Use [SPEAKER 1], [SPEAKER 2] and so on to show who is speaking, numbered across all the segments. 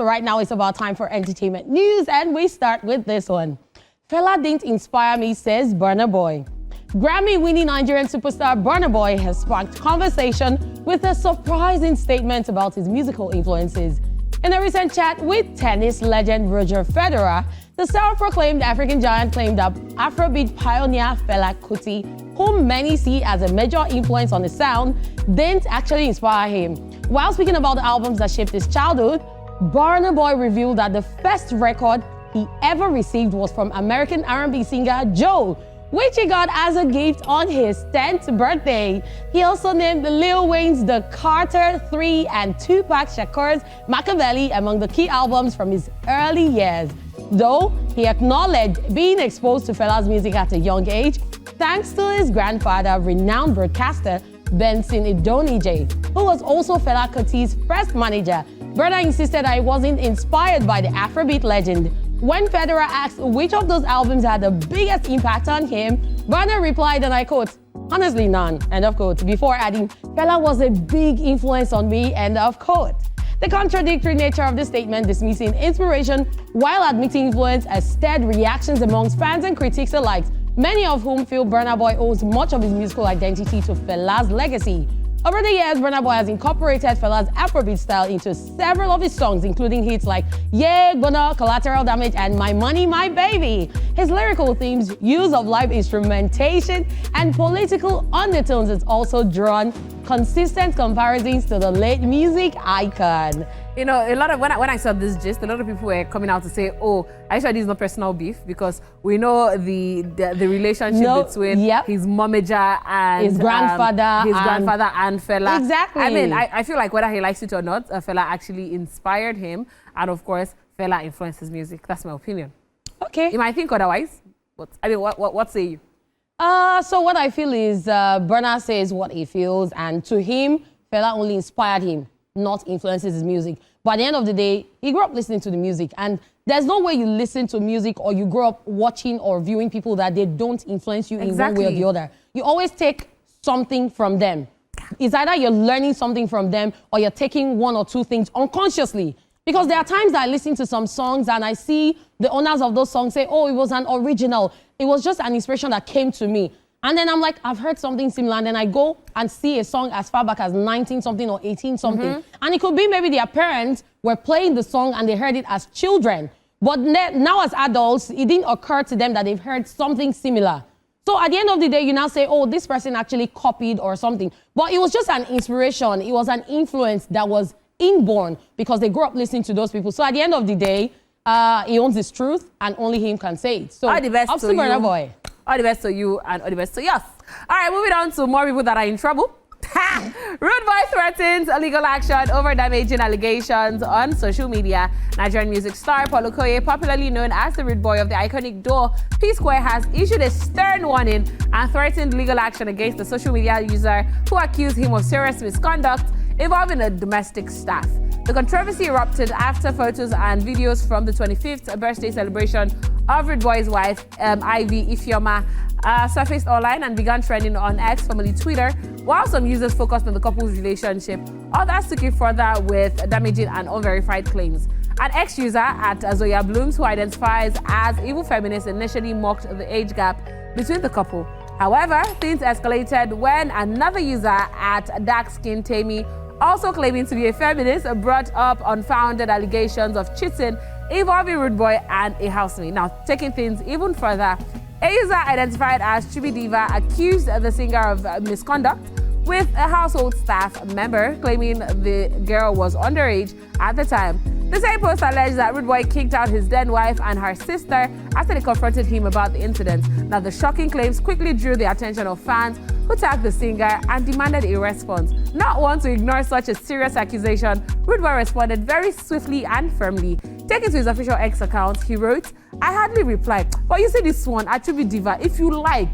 [SPEAKER 1] So right now it's about time for entertainment news, and we start with this one. Fela didn't inspire me, says Burna Boy. Grammy-winning Nigerian superstar Burna Boy has sparked conversation with a surprising statement about his musical influences. In a recent chat with tennis legend Roger Federer, the self-proclaimed African giant claimed that Afrobeat pioneer Fela Kuti, whom many see as a major influence on his sound, didn't actually inspire him. While speaking about the albums that shaped his childhood, Burna Boy revealed that the first record he ever received was from American R&B singer Joe, which he got as a gift on his 10th birthday. He also named Lil Wayne's The Carter 3 and Tupac Shakur's Machiavelli among the key albums from his early years. Though he acknowledged being exposed to Fela's music at a young age, thanks to his grandfather, renowned broadcaster Benson Idonije, who was also Fela Kuti's first manager. Burna insisted that he wasn't inspired by the Afrobeat legend. When Federer asked which of those albums had the biggest impact on him, Burna replied, and I quote, "Honestly, none," end of quote, before adding, "Fela was a big influence on me," end of quote. The contradictory nature of this statement, dismissing inspiration while admitting influence, has stirred reactions amongst fans and critics alike, many of whom feel Burna Boy owes much of his musical identity to Fela's legacy. Over the years, Burna Boy has incorporated Fela's Afrobeat style into several of his songs, including hits like Yeah, Gonna, Collateral Damage, and My Money, My Baby. His lyrical themes, use of live instrumentation, and political undertones has also drawn consistent comparisons to the late music icon.
[SPEAKER 2] You know, a lot of when I saw this gist, a lot of people were coming out to say, "Oh, are you sure this is not personal beef?" Because we know the relationship between his momager and
[SPEAKER 1] his grandfather,
[SPEAKER 2] and Fela.
[SPEAKER 1] Exactly.
[SPEAKER 2] I mean, I feel like whether he likes it or not, Fela actually inspired him, and of course, Fela influenced his music. That's my opinion.
[SPEAKER 1] Okay.
[SPEAKER 2] You might think otherwise, but I mean, what say you?
[SPEAKER 1] So what I feel is Burna says what he feels, and to him, Fela only inspired him, not influences his music. But at the end of the day, he grew up listening to the music, and there's no way you listen to music or you grow up watching or viewing people that they don't influence you in one way or the other. You always take something from them. It's either you're learning something from them or you're taking one or two things unconsciously. Because there are times that I listen to some songs and I see the owners of those songs say, "Oh, it was an original. It was just an inspiration that came to me." And then I'm like, I've heard something similar, and then I go and see a song as far back as 19-something or 18-something. And it could be maybe their parents were playing the song and they heard it as children. But now as adults, it didn't occur to them that they've heard something similar. So at the end of the day, you now say, "Oh, this person actually copied or something." But it was just an inspiration. It was an influence that was inborn because they grew up listening to those people. So at the end of the day, he owns his truth and only him can say it. So
[SPEAKER 2] all the best
[SPEAKER 1] up
[SPEAKER 2] to
[SPEAKER 1] to
[SPEAKER 2] you.
[SPEAKER 1] Burna Boy.
[SPEAKER 2] All the best to you and all the best to us. All right, moving on to more people that are in trouble. Rudeboy threatens legal action over damaging allegations on social media. Nigerian music star Paul Okoye, popularly known as the Rudeboy of the iconic duo P-Square, has issued a stern warning and threatened legal action against the social media user who accused him of serious misconduct involving a domestic staff. The controversy erupted after photos and videos from the 25th birthday celebration of Rudeboy's wife, Ivy Ifeoma, surfaced online and began trending on X, formerly Twitter. While some users focused on the couple's relationship, others took it further with damaging and unverified claims. An ex-user at Zoya Blooms, who identifies as evil feminist, initially mocked the age gap between the couple. However, things escalated when another user at Dark Skin Tammy, also claiming to be a feminist, brought up unfounded allegations of cheating involving Rudeboy and a housemate. Now, taking things even further, a user identified as Chibi Diva accused the singer of misconduct with a household staff member, claiming the girl was underage at the time. The same post alleged that Rudeboy kicked out his then wife and her sister after they confronted him about the incident. Now, the shocking claims quickly drew the attention of fans who tagged the singer and demanded a response. Not one to ignore such a serious accusation, Rudeboy responded very swiftly and firmly. Taking to his official X account, he wrote, "I hardly replied, but you see this one, Attribute Diva, if you like,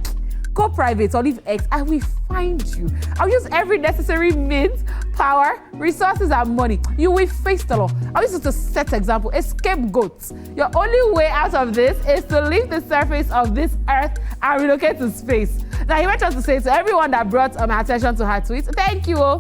[SPEAKER 2] go private or leave X, I will find you. I'll use every necessary means, power, resources, and money. You will face the law. I'll use it to set example, a scapegoat. Your only way out of this is to leave the surface of this earth and relocate to space." Now, he went on to say to everyone that brought my attention to her tweets, "Thank you.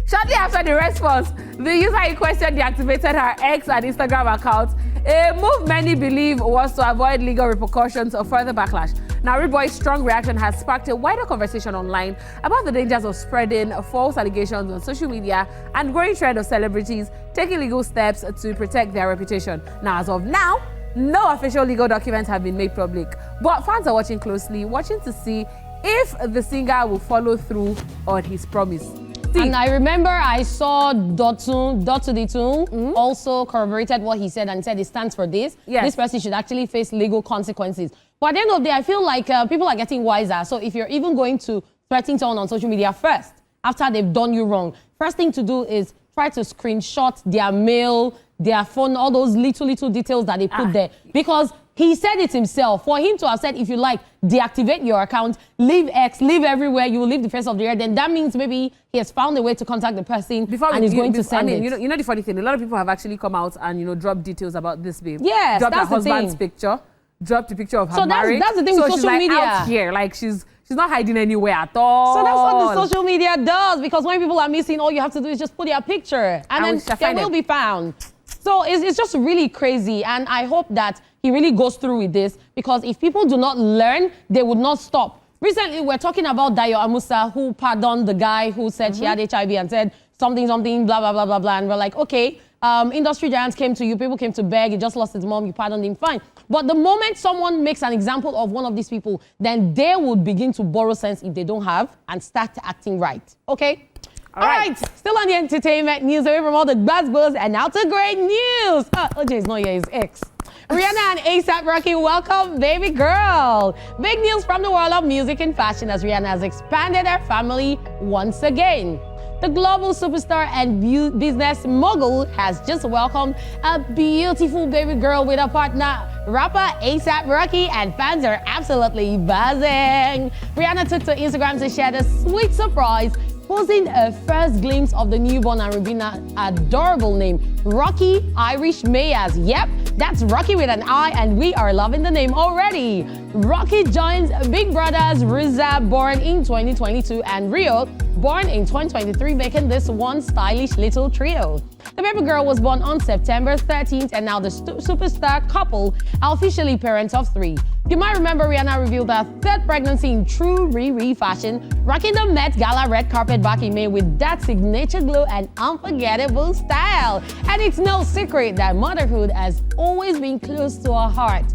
[SPEAKER 2] Shortly after the response, the user in question deactivated her X and Instagram accounts, a move many believe was to avoid legal repercussions or further backlash. Now, Rudeboy's strong reaction has sparked a wider conversation online about the dangers of spreading false allegations on social media and growing trend of celebrities taking legal steps to protect their reputation. Now, as of now, no official legal documents have been made public, but fans are watching closely, watching to see if the singer will follow through on his promise.
[SPEAKER 1] And I remember I saw Dotun also corroborated what he said and said it stands for this.
[SPEAKER 2] Yes.
[SPEAKER 1] This person should actually face legal consequences. But at the end of the day, I feel like people are getting wiser. So if you're even going to threaten someone on social media first, after they've done you wrong, first thing to do is try to screenshot their mail, their phone, all those little details that they put there. Because he said it himself. For him to have said, if you like, deactivate your account, leave X, leave everywhere, you will leave the face of the earth, then that means maybe he has found a way to contact the person and is going to send it.
[SPEAKER 2] You know the funny thing, a lot of people have actually come out and, dropped details about this babe.
[SPEAKER 1] Yes,
[SPEAKER 2] dropped
[SPEAKER 1] that's
[SPEAKER 2] her
[SPEAKER 1] the thing.
[SPEAKER 2] husband's picture, dropped the picture of her
[SPEAKER 1] So
[SPEAKER 2] marriage.
[SPEAKER 1] that's the thing with social
[SPEAKER 2] she's
[SPEAKER 1] media.
[SPEAKER 2] Out here, like she's not hiding anywhere at all.
[SPEAKER 1] So that's what the social media does, because when people are missing, all you have to do is just put their picture and then they will be found. So it's just really crazy, and I hope that he really goes through with this, because if people do not learn, they would not stop. Recently, we're talking about Dayo Amusa, who pardoned the guy who said she had HIV and said something, blah, blah, blah, blah, blah. And we're like, okay, industry giants came to you, people came to beg, he just lost his mom, you pardoned him, fine. But the moment someone makes an example of one of these people, then they would begin to borrow sense if they don't have and start acting right, okay? All right, still on the entertainment news, away from all the buzz, and now to great news. OJ is not here, he's X. Rihanna and A$AP Rocky welcome baby girl. Big news from the world of music and fashion as Rihanna has expanded her family once again. The global superstar and business mogul has just welcomed a beautiful baby girl with a partner, rapper A$AP Rocky, and fans are absolutely buzzing. Rihanna took to Instagram to share the sweet surprise, posting a first glimpse of the newborn and revealing an adorable name, Rocky Irish Mayers. Yep, that's Rocky with an I, and we are loving the name already. Rocky joins big brothers Riza, born in 2022, and Rio, born in 2023, making this one stylish little trio. The baby girl was born on September 13th, and now the superstar couple are officially parents of 3. You might remember Rihanna revealed her 3rd pregnancy in true Riri fashion, rocking the Met Gala red carpet back in May with that signature glow and unforgettable style. And it's no secret that motherhood has always been close to her heart.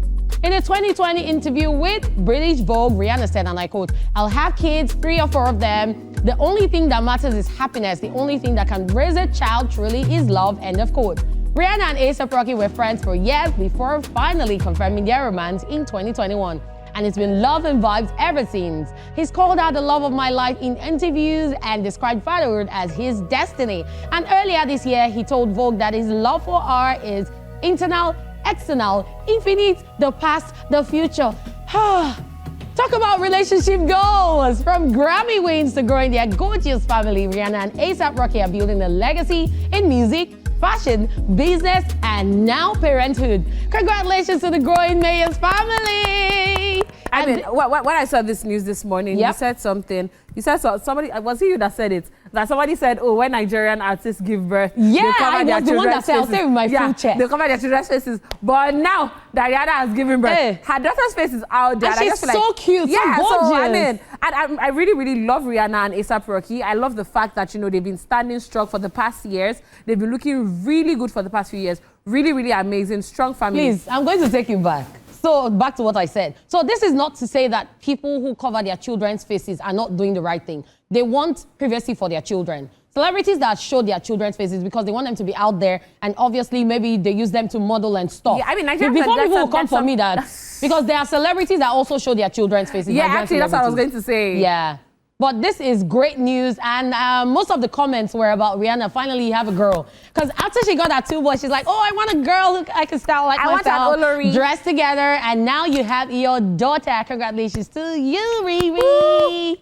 [SPEAKER 1] In a 2020 interview with British Vogue, Rihanna said, and I quote, "I'll have kids, 3 or 4 of them. The only thing that matters is happiness. The only thing that can raise a child truly is love," end of quote. Rihanna and A$AP Rocky were friends for years before finally confirming their romance in 2021. And it's been love and vibes ever since. He's called her the love of my life in interviews and described fatherhood as his destiny. And earlier this year, he told Vogue that his love for her is internal, external, infinite, the past, the future. Talk about relationship goals! From Grammy wins to growing their gorgeous family, Rihanna and A$AP Rocky are building a legacy in music, fashion, business, and now parenthood. Congratulations to the growing Mayers family!
[SPEAKER 2] I mean, when I saw this news this morning, you said something. You said somebody, was it you that said it? That somebody said, oh, when Nigerian artists give birth,
[SPEAKER 1] yeah,
[SPEAKER 2] they cover their
[SPEAKER 1] the one that said, I'll stay with my full chest.
[SPEAKER 2] They cover their children's faces. But now that Rihanna has given birth, her daughter's face is out there.
[SPEAKER 1] And she's so cute, so gorgeous.
[SPEAKER 2] So, I mean, and I really, really love Rihanna and A$AP Rocky. I love the fact that, they've been standing strong for the past years. They've been looking really good for the past few years. Really, really amazing, strong family.
[SPEAKER 1] Please, I'm going to take you back. So back to what I said. So this is not to say that people who cover their children's faces are not doing the right thing. They want privacy for their children. Celebrities that show their children's faces because they want them to be out there, and obviously maybe they use them to model and stuff.
[SPEAKER 2] Yeah, I mean,
[SPEAKER 1] before people will come for me that because there are celebrities that also show their children's faces.
[SPEAKER 2] Yeah, actually, that's what I was going to say.
[SPEAKER 1] Yeah. But this is great news, and most of the comments were about Rihanna. Finally, you have a girl. Because after she got her 2 boys, she's like, oh, I want a girl who I can style like myself.
[SPEAKER 2] I want an Olori.
[SPEAKER 1] Dress together, and now you have your daughter. Congratulations to you, Riri. Woo!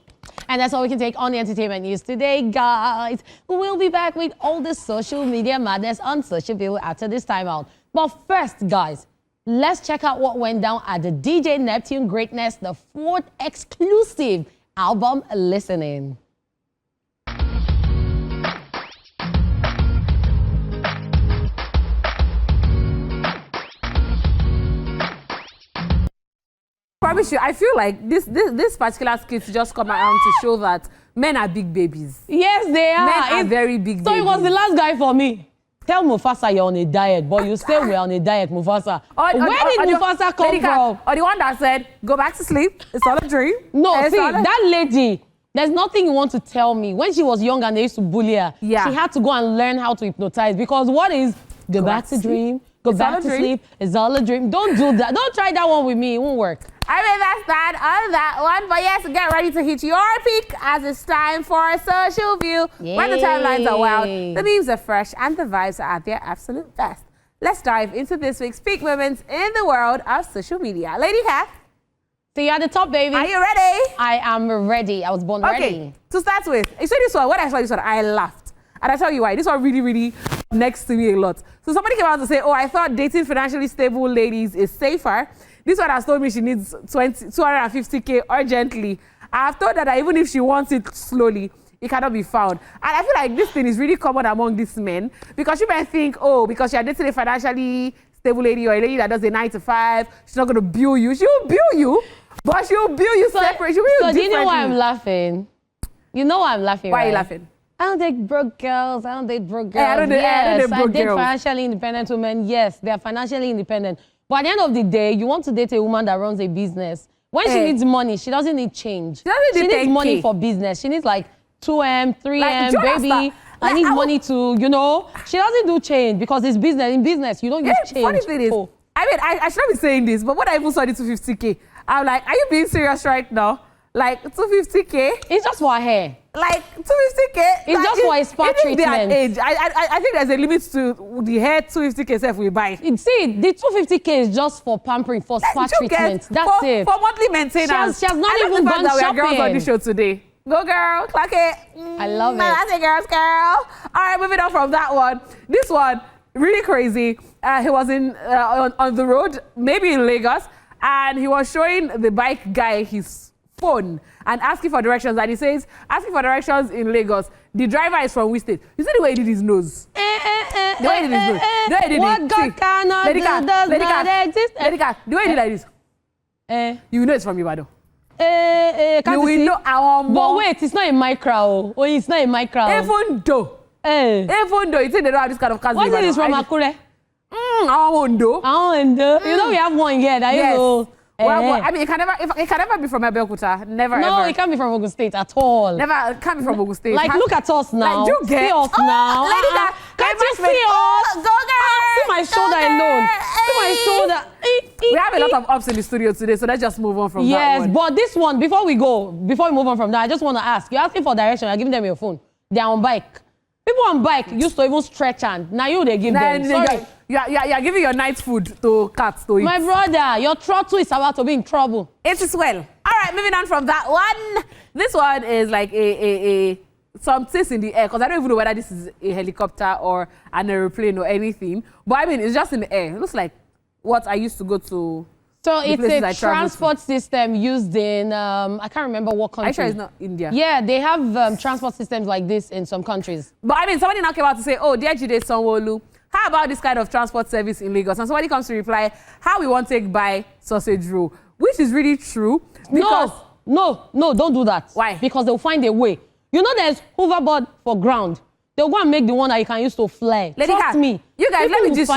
[SPEAKER 1] And that's all we can take on the entertainment news today, guys. We'll be back with all the social media madness on Social View after this time out. But first, guys, let's check out what went down at the DJ Neptune Greatness, the 4th exclusive album listening.
[SPEAKER 2] promise you, I feel like this particular skit just come around to show that men are big babies.
[SPEAKER 1] Yes, they are.
[SPEAKER 2] Men are very big babies.
[SPEAKER 1] So it was the last guy for me. Tell Mufasa you're on a diet, but you say we're on a diet, Mufasa. Where did Mufasa come from?
[SPEAKER 2] Or the one that said, go back to sleep, it's all a dream.
[SPEAKER 1] No, see, that lady, there's nothing you want to tell me. When she was young and they used to bully her, she had to go and learn how to hypnotize, because what is go back to dream, go back to sleep, it's all a dream. Don't do that. Don't try that one with me, it won't work.
[SPEAKER 2] I mean, that's that on that one. But yes, get ready to hit your peak as it's time for a social view. Yay. When the timelines are wild, the memes are fresh, and the vibes are at their absolute best. Let's dive into this week's peak moments in the world of social media. Lady Cat.
[SPEAKER 1] So you're at the top, baby.
[SPEAKER 2] Are you ready?
[SPEAKER 1] I am ready. I was born ready.
[SPEAKER 2] To start with, you see this one, when I saw this one, I laughed. And I tell you why, this one really, really next to me a lot. So somebody came out to say, oh, I thought dating financially stable ladies is safer. This one has told me she needs 250K urgently. I have told her that even if she wants it slowly, it cannot be found. And I feel like this thing is really common among these men, because you might think, oh, because you're dating a financially stable lady or a lady that does a 9 to 5, she's not going to bill you. She'll bill you, but she'll bill you separate. She'll bill you
[SPEAKER 1] differently. Do you know why I'm laughing? You know why I'm laughing,
[SPEAKER 2] Why
[SPEAKER 1] right?
[SPEAKER 2] are you laughing?
[SPEAKER 1] I don't date broke girls. I don't date broke girls.
[SPEAKER 2] I don't date
[SPEAKER 1] financially independent women. Yes, they are financially independent. But at the end of the day, you want to date a woman that runs a business. When she needs money, she doesn't need change. She needs money for business. She needs like 2M, 3M, baby. I need money to, you know. She doesn't do change because it's business. In business, you don't use change.
[SPEAKER 2] Funny thing is, I mean, I should not be saying this, but when I even saw the 250K, I'm like, are you being serious right now? Like 250K?
[SPEAKER 1] It's just for her hair.
[SPEAKER 2] Like 250K?
[SPEAKER 1] It's just for a spa treatment.
[SPEAKER 2] Age. I think there's a limit to the hair 250K self we buy.
[SPEAKER 1] See, the 250K is just for pampering, for spa treatment. That's it.
[SPEAKER 2] For monthly maintenance.
[SPEAKER 1] She has not even gone shopping.
[SPEAKER 2] We are girls on the show today. Go girl, clock it.
[SPEAKER 1] I love it.
[SPEAKER 2] That's it, girls, girl. All right, moving on from that one. This one, really crazy. He was on the road, maybe in Lagos, and he was showing the bike guy his phone and asking for directions, and he says, asking for directions in Lagos. The driver is from which state? You see the way he did his nose? The way he did his nose. The way he did it.
[SPEAKER 1] What God cannot do does not exist.
[SPEAKER 2] Lady Cat, the way he did like this. You will know it's from Ibadan. You will know our mom.
[SPEAKER 1] But wait, it's not a micro. Oh, it's not a micro.
[SPEAKER 2] Even though you think they don't have this kind of cars.
[SPEAKER 1] What is this from Akure?
[SPEAKER 2] Our Ondo.
[SPEAKER 1] You know we have one here. That
[SPEAKER 2] yes.
[SPEAKER 1] You know.
[SPEAKER 2] Well, I mean, it can never be from Abeokuta. Never,
[SPEAKER 1] no,
[SPEAKER 2] ever.
[SPEAKER 1] It can't be from Ogun State at all.
[SPEAKER 2] Never, it can't be from Ogun State.
[SPEAKER 1] Like, look at us now.
[SPEAKER 2] Like, you get
[SPEAKER 1] see us now.
[SPEAKER 2] Lady
[SPEAKER 1] can't you see us?
[SPEAKER 2] Go, girl.
[SPEAKER 1] See my shoulder alone. See my shoulder.
[SPEAKER 2] We have a lot of ups in the studio today, so let's just move on from that one.
[SPEAKER 1] Yes, but this one, before we move on from that, I just want to ask. You're asking for direction. You're giving them your phone. They're on bike. People on bike used to even stretch hand. Now they give them. Sorry.
[SPEAKER 2] You're giving your night food to cats to eat.
[SPEAKER 1] My brother, your throttle is about to be in trouble.
[SPEAKER 2] It is well. All right, moving on from that one. This one is like something in the air, because I don't even know whether this is a helicopter or an airplane or anything. But I mean, it's just in the air. It looks like what I used to go to. So it's a
[SPEAKER 1] transport system used in, I can't remember what country.
[SPEAKER 2] I'm sure it's not India.
[SPEAKER 1] Yeah, they have transport systems like this in some countries.
[SPEAKER 2] But I mean, somebody now came out to say, oh, dear Jide Sanwo-Olu, how about this kind of transport service in Lagos? And somebody comes to reply, how we want to take by sausage roll, which is really true. Because
[SPEAKER 1] no, don't do that.
[SPEAKER 2] Why?
[SPEAKER 1] Because they'll find a way. You know there's hoverboard for ground. They'll go and make the one that you can use to fly. Trust me.
[SPEAKER 2] You guys, let me just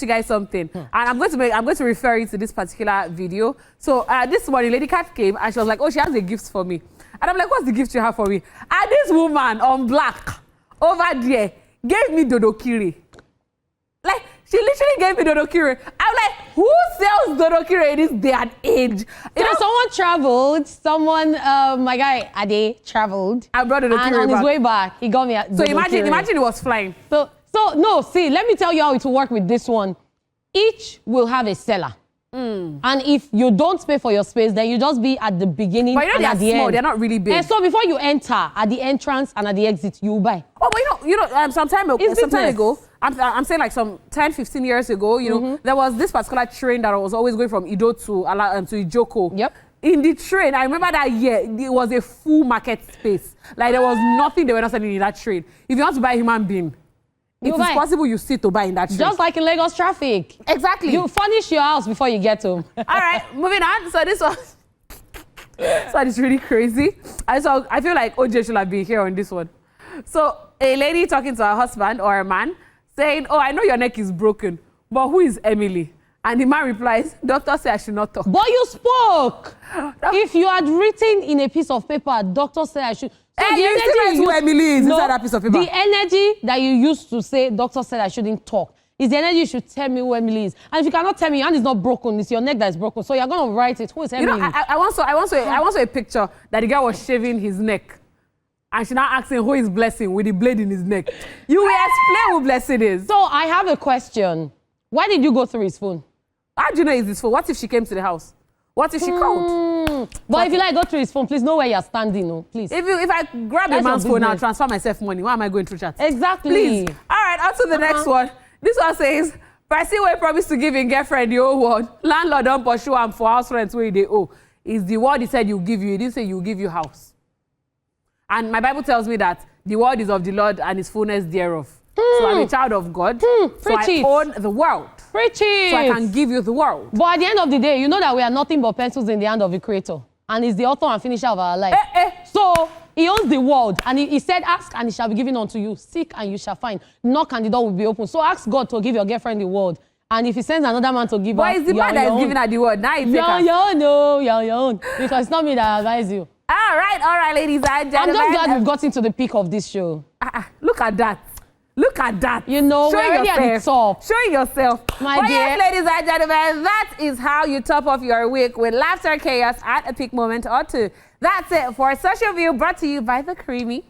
[SPEAKER 2] you guys something. And I'm going to refer you to this particular video. So this morning, Lady Cat came and she was like, oh, she has a gift for me. And I'm like, what's the gift you have for me? And this woman on black over there gave me Dodokiri. Like, she literally gave me Dodokiri. I'm like, who sells Dodokiri in this day and age? You know,
[SPEAKER 1] someone traveled. My guy Ade traveled.
[SPEAKER 2] I brought Dodokiri
[SPEAKER 1] and on his way back, he got me a Dodokiri.
[SPEAKER 2] So imagine it was flying.
[SPEAKER 1] So no, see, let me tell you how it will work with this one. Each will have a seller. And if you don't pay for your space, then you just be at the beginning
[SPEAKER 2] but you know
[SPEAKER 1] and at the
[SPEAKER 2] small,
[SPEAKER 1] end.
[SPEAKER 2] They're not really big.
[SPEAKER 1] And so before you enter, at the entrance and at the exit, you buy.
[SPEAKER 2] Oh, but you know, some time ago, I'm saying like some 10, 15 years ago, you know, there was this particular train that was always going from Ido to Ijoko.
[SPEAKER 1] Yep.
[SPEAKER 2] In the train, I remember that year, it was a full market space. Like there was nothing they were not selling in that train. If you want to buy a human being, it is possible you sit to buy in that street.
[SPEAKER 1] Just like in Lagos traffic.
[SPEAKER 2] Exactly.
[SPEAKER 1] You furnish your house before you get home.
[SPEAKER 2] All right, moving on. So this one, is really crazy. I feel like OJ should have been here on this one. So a lady talking to her husband or a man saying, "Oh, I know your neck is broken, but who is Emily?" And the man replies, "Doctor said I should not talk."
[SPEAKER 1] But you spoke. If you had written in a piece of paper, doctor said I should. So
[SPEAKER 2] the you still who Emily is inside that piece of paper.
[SPEAKER 1] The energy that you used to say, doctor said I shouldn't talk, is the energy you should tell me who Emily is. And if you cannot tell me, your hand is not broken, it's your neck that is broken. So you're going to write it. Who is Emily?
[SPEAKER 2] You know, I once saw a picture that the guy was shaving his neck. And she now asking who is Blessing with the blade in his neck. You will explain who Blessing is.
[SPEAKER 1] So I have a question. Why did you go through his phone?
[SPEAKER 2] How do you know it's his phone? What if she came to the house? What if she called?
[SPEAKER 1] But if you like go through his phone, please know where you're standing, no, please.
[SPEAKER 2] If I grab a man's phone and transfer myself money, why am I going through chat?
[SPEAKER 1] Exactly.
[SPEAKER 2] Please. All right, on to the next one. This one says, person will promise to give his girlfriend the old one. Landlord don't pursue him for house rent where they owe. Is the word he said you give you. He didn't say you give you house. And my Bible tells me that the word is of the Lord and his fullness thereof. So I'm a child of God. So I own the world.
[SPEAKER 1] Preach it.
[SPEAKER 2] So I can give you the world.
[SPEAKER 1] But at the end of the day, you know that we are nothing but pencils in the hand of the Creator. And he's the author and finisher of our life. So he owns the world. And he said, ask and it shall be given unto you. Seek and you shall find. Knock and the door will be open. So ask God to give your girlfriend the word. And if he sends another man to give her,
[SPEAKER 2] it's the man that is giving her the word. Now it's
[SPEAKER 1] your own. Because it's not me that advise you.
[SPEAKER 2] All right, ladies and gentlemen.
[SPEAKER 1] I'm just glad we've gotten to the peak of this show.
[SPEAKER 2] Look at that. Look at that.
[SPEAKER 1] You know, we're already at the top.
[SPEAKER 2] Show yourself.
[SPEAKER 1] My dear.
[SPEAKER 2] Yes, ladies and gentlemen, that is how you top off your week with laughter, chaos, at a peak moment or two. That's it for Social View, brought to you by the creamy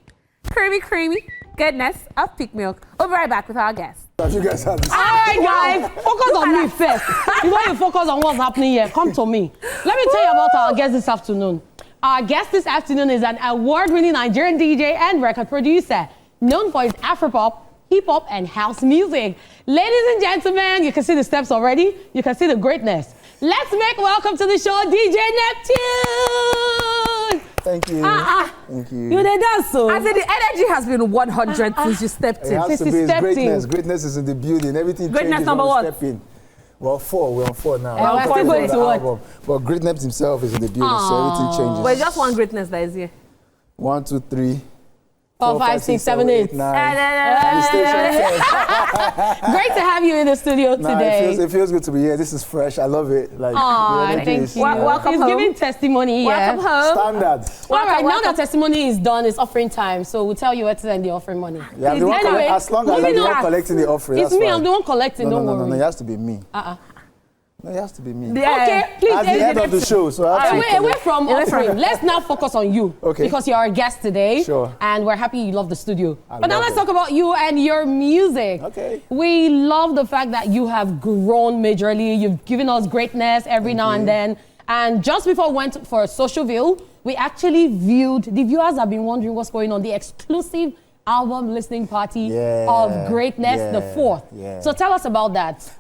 [SPEAKER 2] goodness of peak milk. We'll be right back with our guests.
[SPEAKER 3] You guys have this.
[SPEAKER 1] All right, guys, focus on me first. Before you focus on what's happening here, come to me. Let me tell you about our guest this afternoon. Our guest this afternoon is an award-winning Nigerian DJ and record producer, known for his Afropop, hip-hop, and house music. Ladies and gentlemen, you can see the steps already. You can see the greatness. Let's make welcome to the show, DJ Neptune!
[SPEAKER 3] Thank you. Thank you.
[SPEAKER 1] You did that so.
[SPEAKER 2] I said the energy has been 100 since you stepped in.
[SPEAKER 3] It has to be greatness. Greatness is in the building. Everything
[SPEAKER 2] greatness
[SPEAKER 3] changes
[SPEAKER 2] number
[SPEAKER 3] when we
[SPEAKER 2] what?
[SPEAKER 3] step in. Well, 4. We're on 4 now.
[SPEAKER 1] We're still going to what?
[SPEAKER 3] But greatness himself is in the building, so everything changes.
[SPEAKER 2] But it's just one greatness that is here.
[SPEAKER 3] 1, 2, 3.
[SPEAKER 1] 4, 5, 6, 7, 8.
[SPEAKER 3] 9.
[SPEAKER 1] Great to have you in the studio today.
[SPEAKER 3] It feels good to be here. This is fresh. I love it. Like,
[SPEAKER 1] thank you.
[SPEAKER 2] Welcome home.
[SPEAKER 1] He's giving testimony.
[SPEAKER 2] Welcome home.
[SPEAKER 3] Standard.
[SPEAKER 1] All right, now that testimony is done, it's offering time. So we'll tell you where to send the offering money.
[SPEAKER 3] Yeah, anyway, as long as I'm the one collecting the offering.
[SPEAKER 1] It's me. I'm the one collecting. Don't worry.
[SPEAKER 3] No, it has to be me. No, it has to be me.
[SPEAKER 1] Okay, please.
[SPEAKER 3] At the end of the show, so
[SPEAKER 1] away from offering. Let's now focus on you.
[SPEAKER 3] Okay.
[SPEAKER 1] Because you're our guest today.
[SPEAKER 3] Sure.
[SPEAKER 1] And we're happy you love the studio. But now let's talk about you and your music.
[SPEAKER 3] Okay.
[SPEAKER 1] We love the fact that you have grown majorly. You've given us greatness every now and then. And just before we went for a social view, we actually viewed, the viewers have been wondering what's going on, the exclusive album listening party of Greatness the 4th. So tell us about that.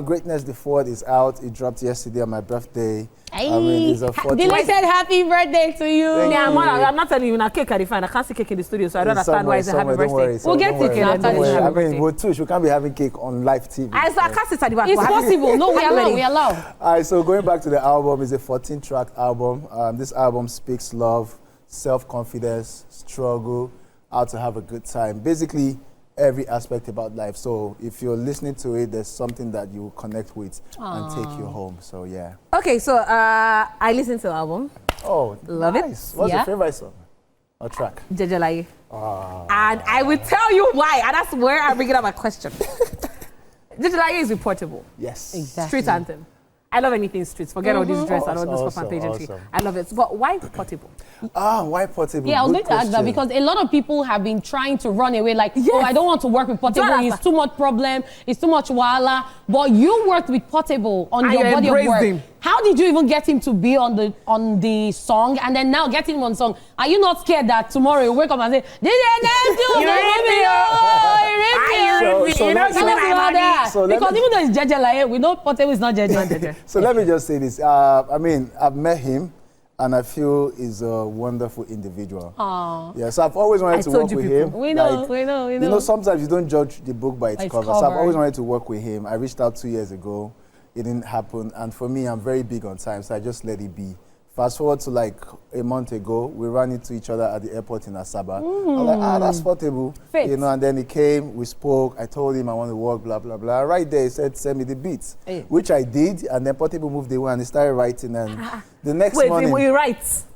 [SPEAKER 3] Greatness the 4th is out. It dropped yesterday on my birthday.
[SPEAKER 1] It's a Dylan said happy birthday to you.
[SPEAKER 2] I'm not telling you, a cake at the fine. I can't see cake in the studio, so I don't understand why it's a happy birthday.
[SPEAKER 1] We'll get it after the show.
[SPEAKER 3] I mean, we're too. We can't be having cake on live TV.
[SPEAKER 2] I can't sit at the back.
[SPEAKER 1] It's possible. No, we allow.
[SPEAKER 3] All right, so going back to the album, it's a 14-track album. This album speaks love, self-confidence, struggle, how to have a good time. Basically, every aspect about life. So if you're listening to it, there's something that you will connect with and take you home. So yeah.
[SPEAKER 2] Okay, so I listened to the album.
[SPEAKER 3] Oh,
[SPEAKER 2] love
[SPEAKER 3] nice.
[SPEAKER 2] it.
[SPEAKER 3] What's your favorite song or track?
[SPEAKER 2] Jejelaye. And I will tell you why, and that's where I'm bringing up my question. Jejelaye is reportable.
[SPEAKER 3] Yes.
[SPEAKER 1] Exactly.
[SPEAKER 2] Street anthem. I love anything streets. Forget all this dress and all this pop and pageantry. I love it. But why portable?
[SPEAKER 3] Why portable?
[SPEAKER 1] Yeah, I was going to ask that because a lot of people have been trying to run away like, oh, I don't want to work with portable. It's too much problem. It's too much wala. But you worked with portable on your body of work. Him. How did you even get him to be on the song and then now get him on song? Are you not scared that tomorrow you wake up and say, because even though it's Jejelaye, we know portable is not Jejelaye.
[SPEAKER 3] So let me just say this. I mean, I've met him. and I feel is a wonderful individual.
[SPEAKER 1] Aww.
[SPEAKER 3] Yeah, so I've always wanted to work with him.
[SPEAKER 1] We know, we know.
[SPEAKER 3] You know, sometimes you don't judge the book by its cover. So I've always wanted to work with him. I reached out 2 years ago. It didn't happen. And for me, I'm very big on time, so I just let it be. Fast forward to like a month ago, we ran into each other at the airport in Asaba. I was like, that's portable. You know, and then he came, we spoke, I told him I want to work, blah, blah, blah. Right there, he said, send me the beats, which I did. And then Portable moved away and he started writing. And the next morning...
[SPEAKER 2] Wait, he writes?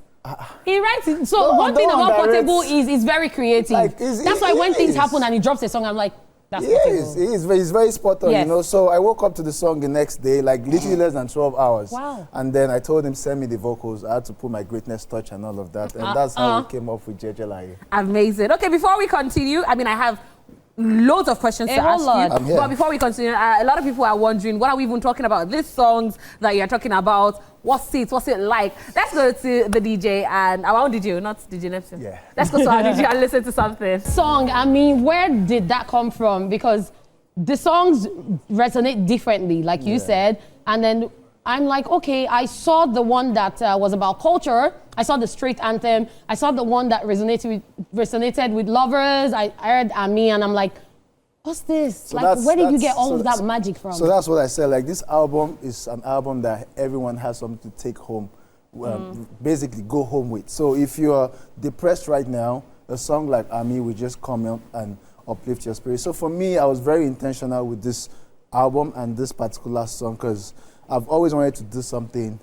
[SPEAKER 1] He writes. So one thing about Portable is he's very creative. Like, that's why when things happen and he drops a song, I'm like, that's
[SPEAKER 3] he's very spot on, you know. So I woke up to the song the next day, like literally less than 12 hours.
[SPEAKER 1] Wow.
[SPEAKER 3] And then I told him, send me the vocals. I had to put my greatness touch and all of that. And that's how we came up with Jejelaye.
[SPEAKER 2] Amazing. Okay, before we continue, I mean, I have loads of questions to ask you. But before we continue, a lot of people are wondering, what are we even talking about? These songs that you're talking about, what's it like? Let's go to the DJ and our own DJ, not DJ Neptune.
[SPEAKER 3] Yeah.
[SPEAKER 2] Let's go to our DJ and listen to something.
[SPEAKER 1] Song, I mean, where did that come from? Because the songs resonate differently, like you said. And then I'm like, okay, I saw the one that was about culture. I saw the straight anthem. I saw the one that resonated with lovers. I heard Ami, and I'm like, what's this? So like, where did you get all of that magic from?
[SPEAKER 3] So that's what I said. Like, this album is an album that everyone has something to take home, basically go home with. So if you're depressed right now, a song like Ami will just come up and uplift your spirit. So for me, I was very intentional with this album and this particular song because I've always wanted to do something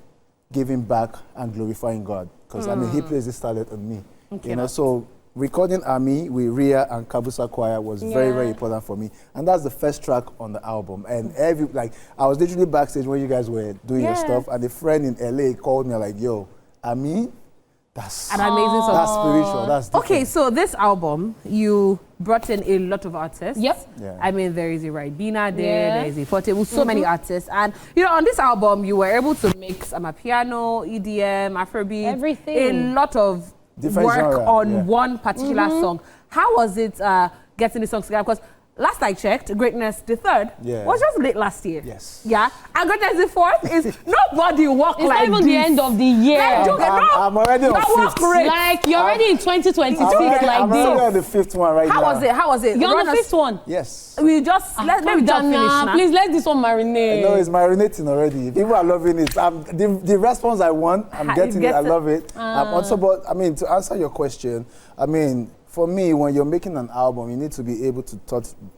[SPEAKER 3] giving back and glorifying God. Because I mean, he plays this talent on me. You know, so recording Ami with Ria and Kabusa Choir was very, very important for me. And that's the first track on the album. And I was literally backstage when you guys were doing your stuff, and a friend in LA called me like, yo, Ami, that's
[SPEAKER 2] an amazing song.
[SPEAKER 3] That's spiritual. That's different.
[SPEAKER 2] Okay, so this album, you brought in a lot of artists.
[SPEAKER 1] Yep.
[SPEAKER 3] Yeah.
[SPEAKER 2] I mean, there is a Ribina there is a Portable, so many artists. And, you know, on this album, you were able to mix piano, EDM, Afrobeat.
[SPEAKER 1] Everything.
[SPEAKER 2] A lot of
[SPEAKER 3] different
[SPEAKER 2] work
[SPEAKER 3] genre,
[SPEAKER 2] on one particular song. How was it getting the songs together? Because last I checked, Greatness the Third was just late last year.
[SPEAKER 3] Yes.
[SPEAKER 2] Yeah. And Greatness the Fourth is nobody walk
[SPEAKER 1] it's
[SPEAKER 2] like
[SPEAKER 1] not even
[SPEAKER 2] this.
[SPEAKER 1] the end of the year.
[SPEAKER 3] I'm already on fifth.
[SPEAKER 1] Like, you're already in 2026
[SPEAKER 3] I'm
[SPEAKER 1] like
[SPEAKER 3] already
[SPEAKER 1] this.
[SPEAKER 3] on the fifth one right now.
[SPEAKER 2] How was it?
[SPEAKER 1] You're on the fifth one?
[SPEAKER 3] Yes.
[SPEAKER 2] We just, maybe just finish now.
[SPEAKER 1] Please, let this one marinate.
[SPEAKER 3] No, it's marinating already. People are loving it. The response I want, I'm getting it. I love it. Also, but I mean, to answer your question, I mean, for me, when you're making an album, you need to be able to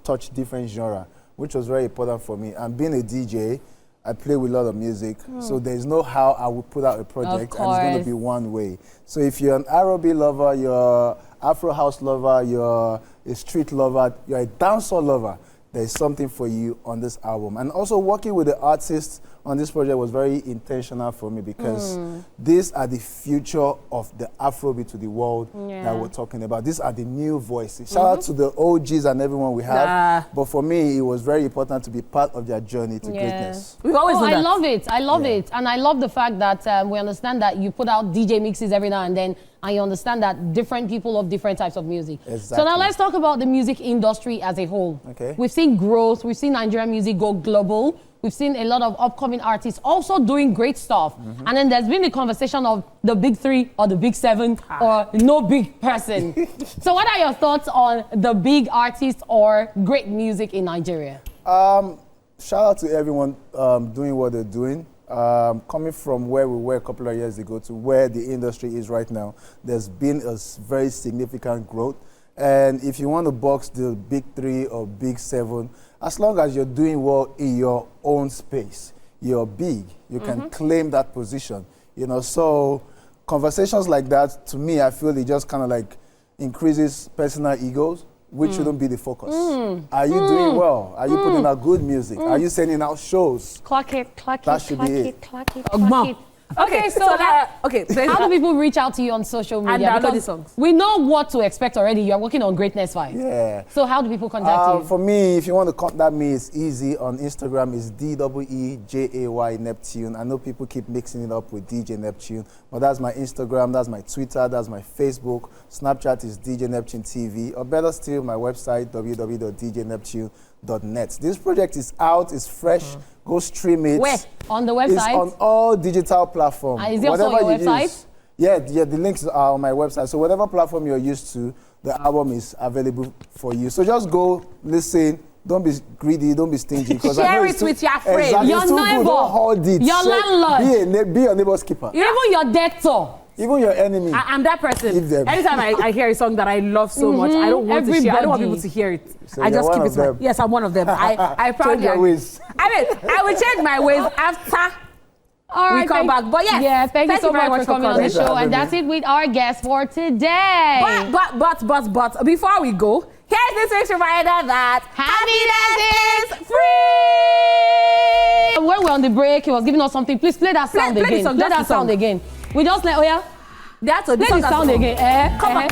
[SPEAKER 3] touch different genre, which was very important for me. And being a DJ, I play with a lot of music, so there's no how I would put out a project and it's going to be one way. So if you're an R&B lover, you're Afro house lover, you're a street lover, you're a dancehall lover, there's something for you on this album. And also working with the artists on this project was very intentional for me because these are the future of the Afrobeat to the world that we're talking about. These are the new voices. Shout out to the OGs and everyone we have. But for me, it was very important to be part of their journey to greatness.
[SPEAKER 2] We've always done that.
[SPEAKER 1] I love it. I love it. And I love the fact that we understand that you put out DJ mixes every now and then, and you understand that different people love different types of music.
[SPEAKER 3] Exactly.
[SPEAKER 1] So now let's talk about the music industry as a whole.
[SPEAKER 3] Okay.
[SPEAKER 1] We've seen growth. We've seen Nigerian music go global. We've seen a lot of upcoming artists also doing great stuff. And then there's been the conversation of the big three or the big seven or no big person. So what are your thoughts on the big artists or great music in Nigeria?
[SPEAKER 3] Shout out to everyone doing what they're doing. Coming from where we were a couple of years ago to where the industry is right now, there's been a very significant growth. And if you want to box the big three or big seven, as long as you're doing well in your own space, you're big, you can claim that position. You know, so conversations like that, to me, I feel it just kind of like increases personal egos, which shouldn't be the focus. Are you doing well? Are you putting out good music? Are you sending out shows?
[SPEAKER 1] Clock it,
[SPEAKER 3] That should be it.
[SPEAKER 1] clock it. Okay, so how do people reach out to you on social media?
[SPEAKER 2] And download
[SPEAKER 1] Because
[SPEAKER 2] the songs.
[SPEAKER 1] we know what to expect already. You're working on Greatness 5.
[SPEAKER 3] Yeah.
[SPEAKER 1] So how do people contact you?
[SPEAKER 3] For me, if you want to contact me, it's easy. On Instagram, it's DEEJAY Neptune. I know people keep mixing it up with DJ Neptune, but that's my Instagram, that's my Twitter, that's my Facebook. Snapchat is DJ Neptune TV, or better still, my website, www.djneptune.net. This project is out, it's fresh. Go stream it.
[SPEAKER 1] Where? On the website?
[SPEAKER 3] It's on all digital platforms.
[SPEAKER 1] Is it also on your website?
[SPEAKER 3] Yeah, the links are on my website. So whatever platform you're used to, the album is available for you. So just go, listen. Don't be greedy, don't be stingy.
[SPEAKER 2] Share it with your friend.
[SPEAKER 3] Exactly,
[SPEAKER 1] Your neighbor.
[SPEAKER 3] Don't hold it.
[SPEAKER 1] Your landlord.
[SPEAKER 3] Be your neighbor's keeper.
[SPEAKER 1] Even your debtor.
[SPEAKER 3] Even your enemy.
[SPEAKER 2] I'm that person.
[SPEAKER 3] Give them.
[SPEAKER 2] Anytime I hear a song that I love so much, I don't want to share. I don't want people to hear it.
[SPEAKER 3] So
[SPEAKER 2] I just
[SPEAKER 3] you're
[SPEAKER 2] keep
[SPEAKER 3] one
[SPEAKER 2] it
[SPEAKER 3] of
[SPEAKER 2] to
[SPEAKER 3] them.
[SPEAKER 2] Yes, I'm one of them. I proudly.
[SPEAKER 3] Change your ways.
[SPEAKER 2] I mean, I will change my ways after
[SPEAKER 1] All right,
[SPEAKER 2] we come back. But yes,
[SPEAKER 1] yeah, thank you so
[SPEAKER 2] very
[SPEAKER 1] much for coming on the
[SPEAKER 3] Thanks for
[SPEAKER 1] show.
[SPEAKER 3] having
[SPEAKER 1] And that's
[SPEAKER 3] me.
[SPEAKER 1] it with our guest for today.
[SPEAKER 2] But before we go, here's this week's reminder that happiness is free.
[SPEAKER 1] When we're on the break, he was giving us something. Please play that sound
[SPEAKER 2] play the
[SPEAKER 1] again.
[SPEAKER 2] song,
[SPEAKER 1] Play
[SPEAKER 2] just
[SPEAKER 1] that
[SPEAKER 2] the
[SPEAKER 1] sound
[SPEAKER 2] song.
[SPEAKER 1] again. We just let, oh yeah?
[SPEAKER 2] That's a
[SPEAKER 1] Play the sound again.
[SPEAKER 2] Come on.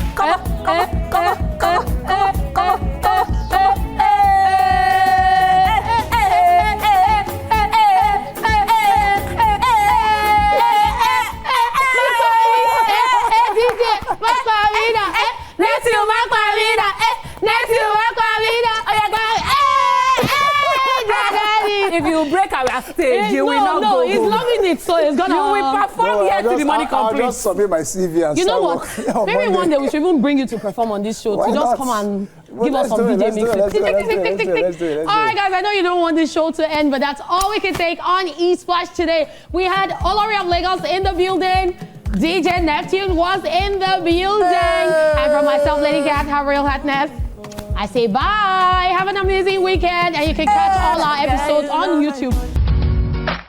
[SPEAKER 2] If you break our stage, you will not go.
[SPEAKER 1] No, he's loving it, so he's gonna.
[SPEAKER 2] You will perform here to the money
[SPEAKER 3] I'll
[SPEAKER 2] complete.
[SPEAKER 3] just submit my CV and
[SPEAKER 1] You know
[SPEAKER 3] start
[SPEAKER 1] what?
[SPEAKER 3] working on
[SPEAKER 1] Maybe
[SPEAKER 3] Monday.
[SPEAKER 1] one day we should even bring you to perform on this show
[SPEAKER 3] Why
[SPEAKER 1] to just
[SPEAKER 3] not?
[SPEAKER 1] come and
[SPEAKER 3] Well,
[SPEAKER 1] give us
[SPEAKER 3] let's
[SPEAKER 1] some
[SPEAKER 3] do it,
[SPEAKER 1] DJ
[SPEAKER 3] let's do it,
[SPEAKER 1] mixes.
[SPEAKER 3] let's do it.
[SPEAKER 1] All right, guys, I know you don't want this show to end, but that's all we can take on E-Splash today. We had Olori of Lagos in the building. DJ Neptune was in the building. And from myself, Lady Cat, have real hotness. I say bye. Have an amazing weekend. And you can catch all our episodes on YouTube.